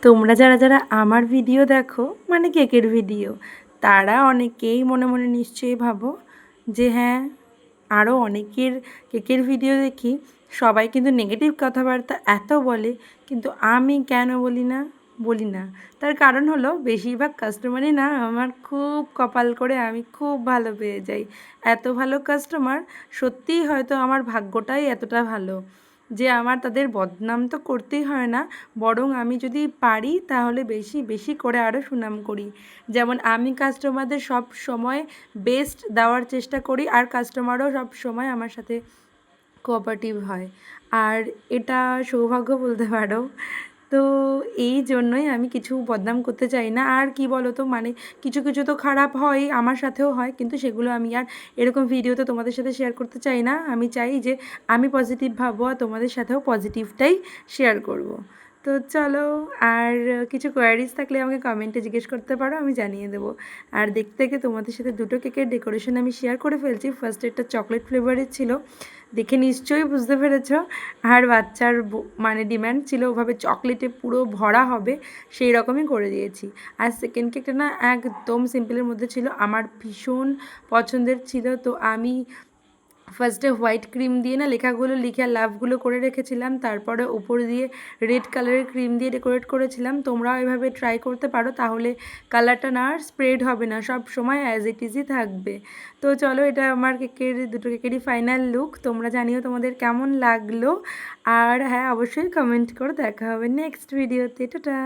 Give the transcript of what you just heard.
তোমরা যারা যারা আমার ভিডিও দেখো মানে কেকের ভিডিও, তারা অনেকেই মনে মনে নিশ্চয়ই ভাবো যে হ্যাঁ, আরও অনেকের কেকের ভিডিও দেখি, সবাই কিন্তু নেগেটিভ কথাবার্তা এত বলে, কিন্তু আমি কেন বলি না। তার কারণ হলো বেশিরভাগ কাস্টমারই না আমার খুব কপাল করে আমি খুব ভালো পেয়ে যাই। এত ভালো কাস্টমার, সত্যিই হয়তো আমার ভাগ্যটাই এতটা ভালো যে আমার তাদের বদনাম তো করতেই হয় না, বরং আমি যদি পারি তাহলে বেশি বেশি করে আরও সুনাম করি। যেমন আমি কাস্টমারদের সব সময় বেস্ট দেওয়ার চেষ্টা করি, আর কাস্টমারও সব সময় আমার সাথে কোঅপারেটিভ হয়। আর এটা সৌভাগ্য বলতে পারো। তো এই জন্যই আমি কিছু বদনাম করতে চাই না। আর কি বলো তো, মানে কিছু কিছু তো খারাপ হয়, আমার সাথেও হয়, কিন্তু সেগুলো আমি আর এরকম ভিডিওতে তোমাদের সাথে শেয়ার করতে চাই না। আমি চাই যে আমি পজিটিভ ভাববো আর তোমাদের সাথেও পজিটিভটাই শেয়ার করব। তো চলো, আর কিছু কোয়ারিজ থাকলে আমাকে কমেন্টে জিজ্ঞেস করতে পারো, আমি জানিয়ে দেবো। আর দেখতে দেখতে তোমাদের সাথে দুটো কেকের ডেকোরেশন আমি শেয়ার করে ফেলছি। ফার্স্ট একটা চকলেট ফ্লেভারের ছিল, দেখে নিশ্চয়ই বুঝতে পেরেছ। আর বাচ্চার মানে ডিম্যান্ড ছিল ওভাবে চকলেটে পুরো ভরা হবে, সেই রকমই করে দিয়েছি। আর সেকেন্ড কেকটা না একদম সিম্পলের মধ্যে ছিল, আমার ভীষণ পছন্দের ছিল। তো আমি ফার্স্টে হোয়াইট ক্রিম দিয়ে না লেখাগুলো লিখে লাভগুলো করে রেখেছিলাম, তারপরে উপর দিয়ে রেড কালারের ক্রিম দিয়ে ডেকোরেট করেছিলাম। তোমরাও এভাবে ট্রাই করতে পারো, তাহলে কালারটা না আর স্প্রেড হবে না, সব সময় অ্যাজ ইট ইজই থাকবে। তো চলো, এটা আমার কেকের দুটো কেকেরই ফাইনাল লুক। তোমরা জানিও তোমাদের কেমন লাগলো, আর হ্যাঁ অবশ্যই কমেন্ট করে। দেখা হবে নেক্সট ভিডিওতে। টাটা।